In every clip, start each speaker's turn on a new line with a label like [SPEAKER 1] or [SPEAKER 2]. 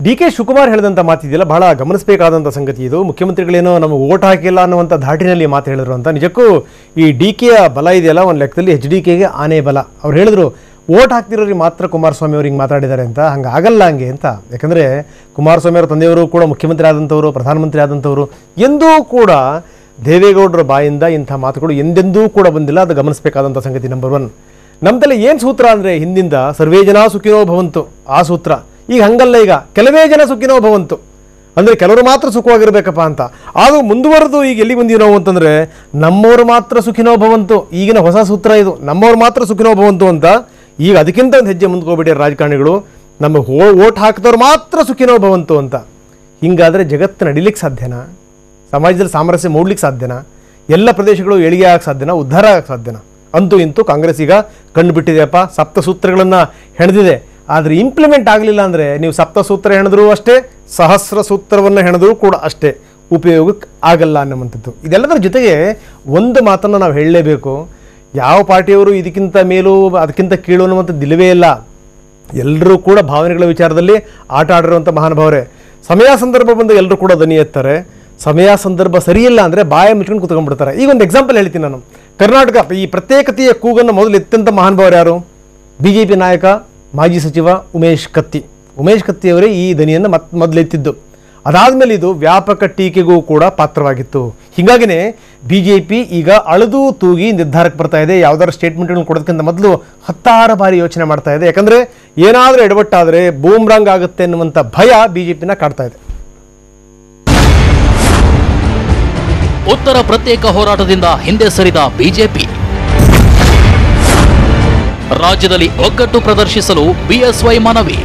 [SPEAKER 1] D K Shivakumar ಹೇಳಿದಂಥ ಮಾತಿದೆಯಲ್ಲ, ಬಹಳ ಗಮನಿಸಬೇಕಾದಂಥ ಸಂಗತಿ ಇದು. ಮುಖ್ಯಮಂತ್ರಿಗಳೇನೋ ನಮಗೆ ಓಟ್ ಹಾಕಿಲ್ಲ ಅನ್ನುವಂಥ ಧಾಟಿನಲ್ಲಿ ಮಾತು ಹೇಳಿದ್ರು ಅಂತ. ನಿಜಕ್ಕೂ ಈ ಡಿ ಕೆಯ ಬಲ ಇದೆಯಲ್ಲ, ಒಂದು ಲೆಕ್ಕದಲ್ಲಿ HDKಗೆ ಆನೆ ಬಲ. ಅವ್ರು ಹೇಳಿದ್ರು ಓಟ್ ಹಾಕ್ತಿರೋರಿಗೆ ಮಾತ್ರ ಕುಮಾರಸ್ವಾಮಿ ಅವ್ರು ಹಿಂಗೆ ಮಾತಾಡಿದ್ದಾರೆ ಅಂತ. ಹಂಗೆ ಆಗಲ್ಲ ಹಂಗೆ ಅಂತ. ಯಾಕಂದರೆ ಕುಮಾರಸ್ವಾಮಿ ಅವರ ತಂದೆಯವರು ಕೂಡ ಮುಖ್ಯಮಂತ್ರಿ ಆದಂಥವರು, ಪ್ರಧಾನಮಂತ್ರಿ ಆದಂಥವರು. ಎಂದೂ ಕೂಡ ದೇವೇಗೌಡರ ಬಾಯಿಂದ ಇಂಥ ಮಾತುಗಳು ಎಂದೆಂದೂ ಕೂಡ ಬಂದಿಲ್ಲ. ಅದು ಗಮನಿಸಬೇಕಾದಂಥ ಸಂಗತಿ ನಂಬರ್ 1. ನಮ್ಮದಲ್ಲಿ ಏನು ಸೂತ್ರ ಅಂದರೆ ಹಿಂದಿಂದ ಸರ್ವೇ ಜನ ಸುಖಿನೋ ಭವಂತು ಆ ಸೂತ್ರ. ಈಗ ಹಂಗಲ್ಲ, ಈಗ ಕೆಲವೇ ಜನ ಸುಖಿನೋ ಭವಂತು ಅಂದರೆ ಕೆಲವರು ಮಾತ್ರ ಸುಖವಾಗಿರ್ಬೇಕಪ್ಪ ಅಂತ. ಅದು ಮುಂದುವರೆದು ಈಗ ಎಲ್ಲಿ ಬಂದೀವಿ ನಾವು ಅಂತಂದರೆ ನಮ್ಮವರು ಮಾತ್ರ ಸುಖಿನೋ ಭವಂತು. ಈಗಿನ ಹೊಸ ಸೂತ್ರ ಇದು, ನಮ್ಮವ್ರು ಮಾತ್ರ ಸುಖಿನೋ ಭವಂತು ಅಂತ. ಈಗ ಅದಕ್ಕಿಂತ ಒಂದು ಹೆಜ್ಜೆ ಮುಂದ್ಕೋಗ್ಬಿಟ್ಟಿದ್ದಾರೆ ರಾಜಕಾರಣಿಗಳು. ನಮ್ಮ ಓಟ್ ಹಾಕಿದವ್ರು ಮಾತ್ರ ಸುಖಿನೋ ಭವಂತು ಅಂತ. ಹಿಂಗಾದರೆ ಜಗತ್ತು ನಡಿಲಿಕ್ಕೆ ಸಾಧ್ಯನಾ? ಸಮಾಜದಲ್ಲಿ ಸಾಮರಸ್ಯ ಮೂಡ್ಲಿಕ್ಕೆ ಸಾಧ್ಯನಾ? ಎಲ್ಲ ಪ್ರದೇಶಗಳು ಏಳಿಗೆ ಆಗಕ್ಕೆ ಸಾಧ್ಯನಾ? ಉದ್ಧಾರ ಆಗಕ್ಕೆ ಸಾಧ್ಯನಾ? ಅಂತೂ ಇಂತೂ ಕಾಂಗ್ರೆಸ್ ಈಗ ಕಂಡುಬಿಟ್ಟಿದೆಯಪ್ಪ, ಸಪ್ತಸೂತ್ರಗಳನ್ನು ಹೆಣೆದಿದೆ. ಆದರೆ ಇಂಪ್ಲಿಮೆಂಟ್ ಆಗಲಿಲ್ಲ ಅಂದರೆ ನೀವು ಸಪ್ತಸೂತ್ರ ಹೆಣೆದ್ರೂ ಅಷ್ಟೇ, ಸಹಸ್ರ ಸೂತ್ರವನ್ನು ಹೆಣೆದ್ರೂ ಕೂಡ ಅಷ್ಟೇ ಉಪಯೋಗಕ್ಕೆ ಆಗಲ್ಲ ಅನ್ನುವಂಥದ್ದು. ಇದೆಲ್ಲದರ ಜೊತೆಗೆ ಒಂದು ಮಾತನ್ನು ನಾವು ಹೇಳಲೇಬೇಕು. ಯಾವ ಪಾರ್ಟಿಯವರು ಇದಕ್ಕಿಂತ ಮೇಲೂ ಅದಕ್ಕಿಂತ ಕೀಳು ಅನ್ನುವಂಥದ್ದು ಇಲ್ಲವೇ ಇಲ್ಲ. ಎಲ್ಲರೂ ಕೂಡ ಭಾವನೆಗಳ ವಿಚಾರದಲ್ಲಿ ಆಟ ಆಡಿರುವಂಥ ಮಹಾನುಭಾವರೇ. ಸಮಯ ಸಂದರ್ಭ ಬಂದು ಎಲ್ಲರೂ ಕೂಡ ಧ್ವನಿ ಎತ್ತಾರೆ. ಸಮಯ ಸಂದರ್ಭ ಸರಿಯಿಲ್ಲ ಅಂದರೆ ಬಾಯ ಮುಚ್ಕೊಂಡು ಕೂತ್ಕೊಂಡ್ಬಿಡ್ತಾರೆ. ಈಗ ಒಂದು ಎಕ್ಸಾಂಪಲ್ ಹೇಳ್ತೀನಿ ನಾನು. ಕರ್ನಾಟಕ ಈ ಪ್ರತ್ಯೇಕತೆಯ ಕೂಗನ್ನು ಮೊದಲು ಎತ್ತಂಥ ಮಹಾನುಭಾವರು ಯಾರು? BJP ನಾಯಕ ಮಾಜಿ ಸಚಿವ ಉಮೇಶ್ ಕತ್ತಿ. ಉಮೇಶ್ ಕತ್ತಿಯವರೇ ಈ ಧ್ವನಿಯನ್ನು ಮೊದಲು ಎತ್ತಿದ್ದು. ಅದಾದಮೇಲೆ ಇದು ವ್ಯಾಪಕ ಟೀಕೆಗೂ ಕೂಡ ಪಾತ್ರವಾಗಿತ್ತು. ಹೀಗಾಗಿನೇ BJP ಈಗ ಅಳೆದು ತೂಗಿ ನಿರ್ಧಾರಕ್ಕೆ ಬರ್ತಾ ಇದೆ. ಯಾವುದಾದ್ರು ಸ್ಟೇಟ್ಮೆಂಟ್ಗಳನ್ನು ಕೊಡೋದಕ್ಕಿಂತ ಮೊದಲು 10 ಬಾರಿ ಯೋಚನೆ ಮಾಡ್ತಾ ಇದೆ. ಯಾಕಂದರೆ ಏನಾದರೂ ಎಡವಟ್ಟಾದರೆ ಬೂಮ್ರಾಂಗ್ ಆಗುತ್ತೆ ಅನ್ನುವಂಥ ಭಯ BJPನ ಕಾಡ್ತಾ ಇದೆ.
[SPEAKER 2] ಉತ್ತರ ಪ್ರತ್ಯೇಕ ಹೋರಾಟದಿಂದ ಹಿಂದೆ ಸರಿದ ಬಿಜೆಪಿ. ರಾಜ್ಯದಲ್ಲಿ ಒಗ್ಗಟ್ಟು ಪ್ರದರ್ಶಿಸಲು BSY ಮನವಿ.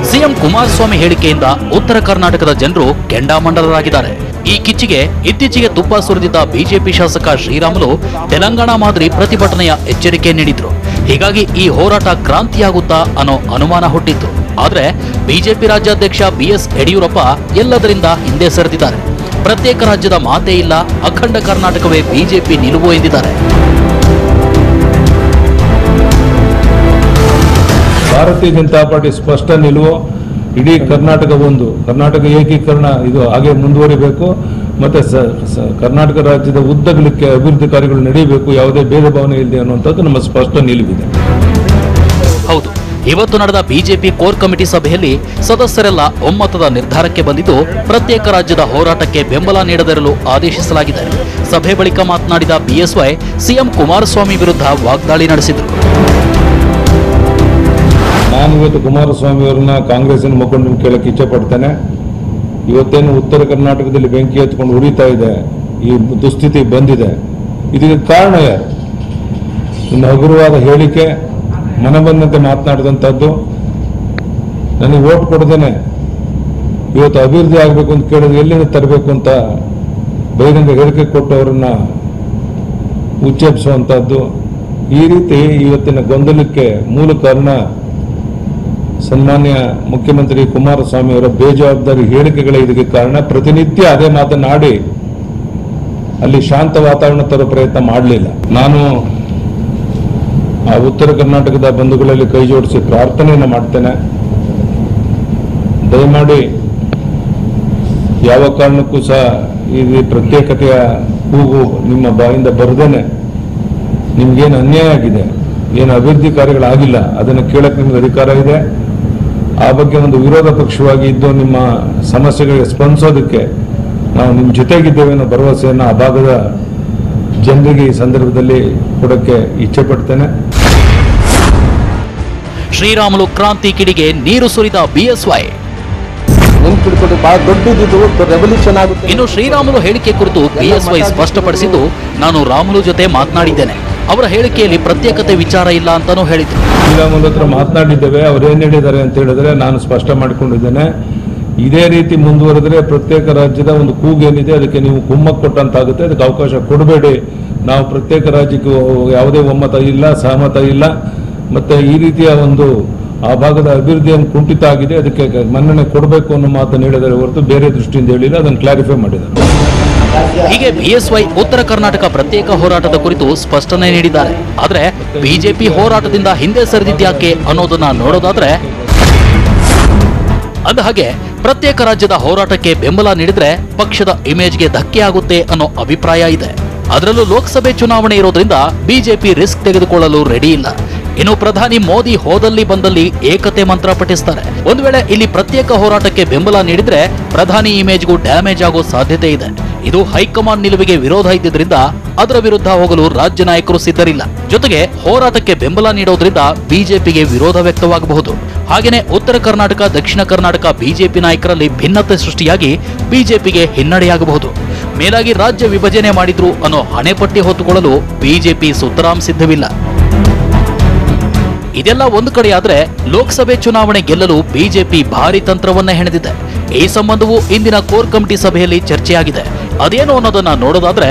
[SPEAKER 2] ಸಿಎಂ ಕುಮಾರಸ್ವಾಮಿ ಹೇಳಿಕೆಯಿಂದ ಉತ್ತರ ಕರ್ನಾಟಕದ ಜನರು ಕೆಂಡಾಮಂಡಲರಾಗಿದ್ದಾರೆ. ಈ ಕಿಚ್ಚಿಗೆ ಇತ್ತೀಚೆಗೆ ತುಪ್ಪ ಸುರಿದಿದ್ದ ಬಿಜೆಪಿ ಶಾಸಕ ಶ್ರೀರಾಮುಲು ತೆಲಂಗಾಣ ಮಾದರಿ ಪ್ರತಿಭಟನೆಯ ಎಚ್ಚರಿಕೆ ನೀಡಿದ್ರು. ಹೀಗಾಗಿ ಈ ಹೋರಾಟ ಕ್ರಾಂತಿಯಾಗುತ್ತಾ ಅನ್ನೋ ಅನುಮಾನ ಹುಟ್ಟಿತ್ತು. ಆದ್ರೆ ಬಿಜೆಪಿ ರಾಜ್ಯಾಧ್ಯಕ್ಷ BS ಯಡಿಯೂರಪ್ಪ ಎಲ್ಲದರಿಂದ ಹಿಂದೆ ಸರಿದಿದ್ದಾರೆ. ಪ್ರತ್ಯೇಕ ರಾಜ್ಯದ ಮಾತೇ ಇಲ್ಲ, ಅಖಂಡ ಕರ್ನಾಟಕವೇ ಬಿಜೆಪಿ ನಿಲುವು ಎಂದಿದ್ದಾರೆ.
[SPEAKER 3] ಭಾರತೀಯ ಜನತಾ ಪಾರ್ಟಿ ಸ್ಪಷ್ಟ ನಿಲುವು, ಇಡೀ ಕರ್ನಾಟಕ ಏಕೀಕರಣ ಇದು ಹಾಗೆ ಮುಂದುವರಿಬೇಕು. ಮತ್ತೆ ಕರ್ನಾಟಕ ರಾಜ್ಯದ ಉದ್ದಗಲಕ್ಕೆ ಅಭಿವೃದ್ಧಿ ಕಾರ್ಯಗಳು ನಡೆಯಬೇಕು, ಯಾವುದೇ ಭೇದ ಭಾವನೆ ಇಲ್ಲದೆ ಅನ್ನುವಂಥದ್ದು ನಮ್ಮ ಸ್ಪಷ್ಟ ನಿಲುವಿದೆ.
[SPEAKER 2] ಹೌದು, ಇವತ್ತು ನಡೆದ ಬಿಜೆಪಿ ಕೋರ್ ಕಮಿಟಿ ಸಭೆಯಲ್ಲಿ ಸದಸ್ಯರೆಲ್ಲ ಒಮ್ಮತದ ನಿರ್ಧಾರಕ್ಕೆ ಬಂದಿದ್ದು ಪ್ರತ್ಯೇಕ ರಾಜ್ಯದ ಹೋರಾಟಕ್ಕೆ ಬೆಂಬಲ ನೀಡದಿರಲು ಆದೇಶಿಸಲಾಗಿದೆ. ಸಭೆ ಬಳಿಕ ಮಾತನಾಡಿದ BSY ಸಿಎಂ ಕುಮಾರಸ್ವಾಮಿ ವಿರುದ್ಧ ವಾಗ್ದಾಳಿ ನಡೆಸಿದರು.
[SPEAKER 3] ನಾನು ಇವತ್ತು ಕುಮಾರಸ್ವಾಮಿ ಅವರನ್ನ ಕಾಂಗ್ರೆಸ್ಸಿನ ಮುಖಂಡರನ್ನು ಕೇಳಕ್ಕೆ ಇಚ್ಛೆ ಪಡ್ತೇನೆ. ಇವತ್ತೇನು ಉತ್ತರ ಕರ್ನಾಟಕದಲ್ಲಿ ಬೆಂಕಿ ಹತ್ಕೊಂಡು ಉರಿತಾ ಇದೆ, ಈ ದುಸ್ಥಿತಿ ಬಂದಿದೆ, ಇದಕ್ಕೆ ಕಾರಣ ಯಾರು? ಇನ್ನು ಹಗುರವಾದ ಹೇಳಿಕೆ, ಮನಬಂದಂತೆ ಮಾತನಾಡಿದಂಥದ್ದು, ನನಗೆ ಓಟ್ ಕೊಡದೇನೆ ಇವತ್ತು ಅಭಿವೃದ್ಧಿ ಆಗಬೇಕು ಅಂತ ಕೇಳಿದ್ರೆ ಎಲ್ಲಿಂದ ತರಬೇಕು ಅಂತ ಬಹಿರಂಗ ಹೇಳಿಕೆ ಕೊಟ್ಟು ಅವರನ್ನ ಉಚ್ಚೇಪಿಸುವಂಥದ್ದು. ಈ ರೀತಿ ಇವತ್ತಿನ ಗೊಂದಲಕ್ಕೆ ಮೂಲ ಕಾರಣ ಸನ್ಮಾನ್ಯ ಮುಖ್ಯಮಂತ್ರಿ ಕುಮಾರಸ್ವಾಮಿ ಅವರ ಬೇಜವಾಬ್ದಾರಿ ಹೇಳಿಕೆಗಳೇ ಇದಕ್ಕೆ ಕಾರಣ. ಪ್ರತಿನಿತ್ಯ ಅದೇ ಮಾತನಾಡಿ ಅಲ್ಲಿ ಶಾಂತ ವಾತಾವರಣ ತರೋ ಪ್ರಯತ್ನ ಮಾಡಲಿಲ್ಲ. ನಾನು ಆ ಉತ್ತರ ಕರ್ನಾಟಕದ ಬಂಧುಗಳಲ್ಲಿ ಕೈ ಜೋಡಿಸಿ ಪ್ರಾರ್ಥನೆಯನ್ನು ಮಾಡ್ತೇನೆ. ದಯಮಾಡಿ ಯಾವ ಕಾರಣಕ್ಕೂ ಸಹ ಈ ಪ್ರತ್ಯೇಕತೆಯ ಕೂಗು ನಿಮ್ಮ ಬಾಯಿಂದ ಬರದೇನೆ, ನಿಮ್ಗೇನು ಅನ್ಯಾಯ ಆಗಿದೆ, ಏನು ಅಭಿವೃದ್ಧಿ ಕಾರ್ಯಗಳಾಗಿಲ್ಲ, ಅದನ್ನು ಕೇಳಕ್ಕೆ ನಿಮ್ಗೆ ಅಧಿಕಾರ ಇದೆ. ಆ ಬಗ್ಗೆ ಒಂದು ವಿರೋಧ ಪಕ್ಷವಾಗಿ ಇದ್ದು ನಿಮ್ಮ ಸಮಸ್ಯೆಗಳಿಗೆ ಸ್ಪಂದಿಸೋದಕ್ಕೆ ನಾವು ನಿಮ್ಮ ಜೊತೆಗಿದ್ದೇವೆ ಅನ್ನೋ ಭರವಸೆಯನ್ನು ಆ ಭಾಗದ ಜನರಿಗೆ ಈ ಸಂದರ್ಭದಲ್ಲಿ ಕೊಡಕ್ಕೆ ಇಚ್ಛೆ ಪಡ್ತೇನೆ.
[SPEAKER 2] ಶ್ರೀರಾಮುಲು ಕ್ರಾಂತಿ ಕಿಡಿಗೆ ನೀರು ಸುರಿದ BSY. ಇನ್ನು ಶ್ರೀರಾಮುಲು ಹೇಳಿಕೆ ಕುರಿತು BSY ಸ್ಪಷ್ಟಪಡಿಸಿದ್ದು, ನಾನು ರಾಮುಲು ಜೊತೆ ಮಾತನಾಡಿದ್ದೇನೆ, ಅವರ ಹೇಳಿಕೆಯಲ್ಲಿ ಪ್ರತ್ಯೇಕತೆ ವಿಚಾರ ಇಲ್ಲ ಅಂತಾನೂ ಹೇಳಿದ್ರು.
[SPEAKER 3] ಶ್ರೀರಾಮುಲು ಹತ್ರ ಮಾತನಾಡಿದ್ದೇವೆ, ಅವ್ರೇನ್ ಹೇಳಿದ್ದಾರೆ ಅಂತ ಹೇಳಿದ್ರೆ ನಾನು ಸ್ಪಷ್ಟ ಮಾಡಿಕೊಂಡಿದ್ದೇನೆ. ಇದೇ ರೀತಿ ಮುಂದುವರೆದ್ರೆ ಪ್ರತ್ಯೇಕ ರಾಜ್ಯದ ಒಂದು ಕೂಗೇನಿದೆ ಅದಕ್ಕೆ ನೀವು ಕುಮ್ಮಕ್ಕು ಕೊಟ್ಟಂತಾಗುತ್ತೆ, ಅದಕ್ಕೆ ಅವಕಾಶ ಕೊಡಬೇಡಿ. ನಾವು ಪ್ರತ್ಯೇಕ ರಾಜ್ಯಕ್ಕೆ ಯಾವುದೇ ಒಮ್ಮತ ಇಲ್ಲ, ಸಹಮತ ಇಲ್ಲ. ಮತ್ತೆ ಈ ರೀತಿಯ ಒಂದು ಆ ಭಾಗದ ಅಭಿವೃದ್ಧಿಯನ್ನು ಕುಂಠಿತ ಆಗಿದೆ, ಅದಕ್ಕೆ ಮನ್ನಣೆ ಕೊಡಬೇಕು ಅನ್ನೋ ಮಾತನ್ನು ಹೇಳಿದರೆ ಹೊರತು ಬೇರೆ ದೃಷ್ಟಿಯಿಂದ ಹೇಳಿಲ್ಲ. ಅದನ್ನು ಕ್ಲಾರಿಫೈ ಮಾಡಿದ್ದಾರೆ.
[SPEAKER 2] ಹೀಗೆ ಬಿಎಸ್ವೈ ಉತ್ತರ ಕರ್ನಾಟಕ ಪ್ರತ್ಯೇಕ ಹೋರಾಟದ ಕುರಿತು ಸ್ಪಷ್ಟನೆ ನೀಡಿದ್ದಾರೆ. ಆದರೆ ಬಿಜೆಪಿ ಹೋರಾಟದಿಂದ ಹಿಂದೆ ಸರಿದಿದ್ಯಾಕೆ ಅನ್ನೋದನ್ನ ನೋಡೋದಾದ್ರೆ, ಅಂದಹಾಗೆ ಪ್ರತ್ಯೇಕ ರಾಜ್ಯದ ಹೋರಾಟಕ್ಕೆ ಬೆಂಬಲ ನೀಡಿದ್ರೆ ಪಕ್ಷದ ಇಮೇಜ್ಗೆ ಧಕ್ಕೆ ಆಗುತ್ತೆ ಅನ್ನೋ ಅಭಿಪ್ರಾಯ ಇದೆ. ಅದರಲ್ಲೂ ಲೋಕಸಭೆ ಚುನಾವಣೆ ಇರೋದ್ರಿಂದ ಬಿಜೆಪಿ ರಿಸ್ಕ್ ತೆಗೆದುಕೊಳ್ಳಲು ರೆಡಿ ಇಲ್ಲ. ಇನ್ನು ಪ್ರಧಾನಿ ಮೋದಿ ಹೋದಲ್ಲಿ ಬಂದಲ್ಲಿ ಏಕತೆ ಮಂತ್ರ ಪಠಿಸ್ತಾರೆ. ಒಂದು ವೇಳೆ ಇಲ್ಲಿ ಪ್ರತ್ಯೇಕ ಹೋರಾಟಕ್ಕೆ ಬೆಂಬಲ ನೀಡಿದ್ರೆ ಪ್ರಧಾನಿ ಇಮೇಜ್ಗೂ ಡ್ಯಾಮೇಜ್ ಆಗೋ ಸಾಧ್ಯತೆ ಇದೆ. ಇದು ಹೈಕಮಾಂಡ್ ನಿಲುವಿಗೆ ವಿರೋಧ ಇದ್ದಿದ್ರಿಂದ ಅದರ ವಿರುದ್ಧ ಹೋಗಲು ರಾಜ್ಯ ನಾಯಕರು ಸಿದ್ಧರಿಲ್ಲ. ಜೊತೆಗೆ ಹೋರಾಟಕ್ಕೆ ಬೆಂಬಲ ನೀಡೋದ್ರಿಂದ ಬಿಜೆಪಿಗೆ ವಿರೋಧ ವ್ಯಕ್ತವಾಗಬಹುದು. ಹಾಗೇನೆ ಉತ್ತರ ಕರ್ನಾಟಕ, ದಕ್ಷಿಣ ಕರ್ನಾಟಕ ಬಿಜೆಪಿ ನಾಯಕರಲ್ಲಿ ಭಿನ್ನತೆ ಸೃಷ್ಟಿಯಾಗಿ ಬಿಜೆಪಿಗೆ ಹಿನ್ನಡೆಯಾಗಬಹುದು. ಮೇಲಾಗಿ ರಾಜ್ಯ ವಿಭಜನೆ ಮಾಡಿದ್ರು ಅನ್ನೋ ಹಣೆಪಟ್ಟಿ ಹೊತ್ತುಕೊಳ್ಳಲು ಬಿಜೆಪಿ ಸುತರಾಂ ಸಿದ್ಧವಿಲ್ಲ. ಇದೆಲ್ಲ ಒಂದು ಕಡೆಯಾದ್ರೆ ಲೋಕಸಭೆ ಚುನಾವಣೆ ಗೆಲ್ಲಲು ಬಿಜೆಪಿ ಭಾರಿ ತಂತ್ರವನ್ನ ಹೆಣೆದಿದೆ. ಈ ಸಂಬಂಧವೂ ಇಂದಿನ ಕೋರ್ ಕಮಿಟಿ ಸಭೆಯಲ್ಲಿ ಚರ್ಚೆಯಾಗಿದೆ. ಅದೇನು ಅನ್ನೋದನ್ನ ನೋಡೋದಾದ್ರೆ,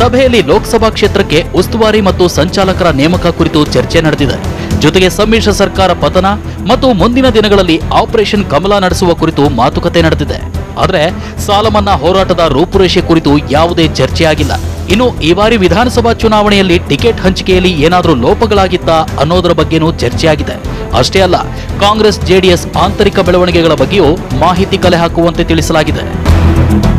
[SPEAKER 2] ಸಭೆಯಲ್ಲಿ ಲೋಕಸಭಾ ಕ್ಷೇತ್ರಕ್ಕೆ ಉಸ್ತುವಾರಿ ಮತ್ತು ಸಂಚಾಲಕರ ನೇಮಕ ಕುರಿತು ಚರ್ಚೆ ನಡೆದಿದೆ. ಜೊತೆಗೆ ಸಮ್ಮಿಶ್ರ ಸರ್ಕಾರ ಪತನ ಮತ್ತು ಮುಂದಿನ ದಿನಗಳಲ್ಲಿ ಆಪರೇಷನ್ ಕಮಲ ನಡೆಸುವ ಕುರಿತು ಮಾತುಕತೆ ನಡೆದಿದೆ. ಆದರೆ ಸಾಲ ಮನ್ನಾ ಹೋರಾಟದ ರೂಪುರೇಷೆ ಕುರಿತು ಯಾವುದೇ ಚರ್ಚೆಯಾಗಿಲ್ಲ. ಇನ್ನು ಈ ಬಾರಿ ವಿಧಾನಸಭಾ ಚುನಾವಣೆಯಲ್ಲಿ ಟಿಕೆಟ್ ಹಂಚಿಕೆಯಲ್ಲಿ ಏನಾದರೂ ಲೋಪಗಳಾಗಿತ್ತಾ ಅನ್ನೋದರ ಬಗ್ಗೆನೂ ಚರ್ಚೆಯಾಗಿದೆ. ಅಷ್ಟೇ ಅಲ್ಲ, ಕಾಂಗ್ರೆಸ್ ಜೆಡಿಎಸ್ ಆಂತರಿಕ ಬೆಳವಣಿಗೆಗಳ ಬಗ್ಗೆಯೂ ಮಾಹಿತಿ ಕಲೆ ಹಾಕುವಂತೆ ತಿಳಿಸಲಾಗಿದೆ.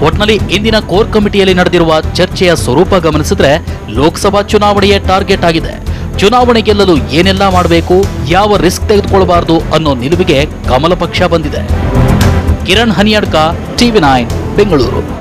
[SPEAKER 2] ಒಟ್ನಲ್ಲಿ ಇಂದಿನ ಕೋರ್ ಕಮಿಟಿಯಲ್ಲಿ ನಡೆದಿರುವ ಚರ್ಚೆಯ ಸ್ವರೂಪ ಗಮನಿಸಿದ್ರೆ ಲೋಕಸಭಾ ಚುನಾವಣೆಯೇ ಟಾರ್ಗೆಟ್ ಆಗಿದೆ. ಚುನಾವಣೆ ಗೆಲ್ಲಲು ಏನೆಲ್ಲ ಮಾಡಬೇಕು, ಯಾವ ರಿಸ್ಕ್ ತೆಗೆದುಕೊಳ್ಳಬಾರದು ಅನ್ನೋ ನಿಲುವಿಗೆ ಕಮಲ ಪಕ್ಷ ಬಂದಿದೆ. ಕಿರಣ್ ಹನಿಯಡ್ಕ, TV9 ಬೆಂಗಳೂರು.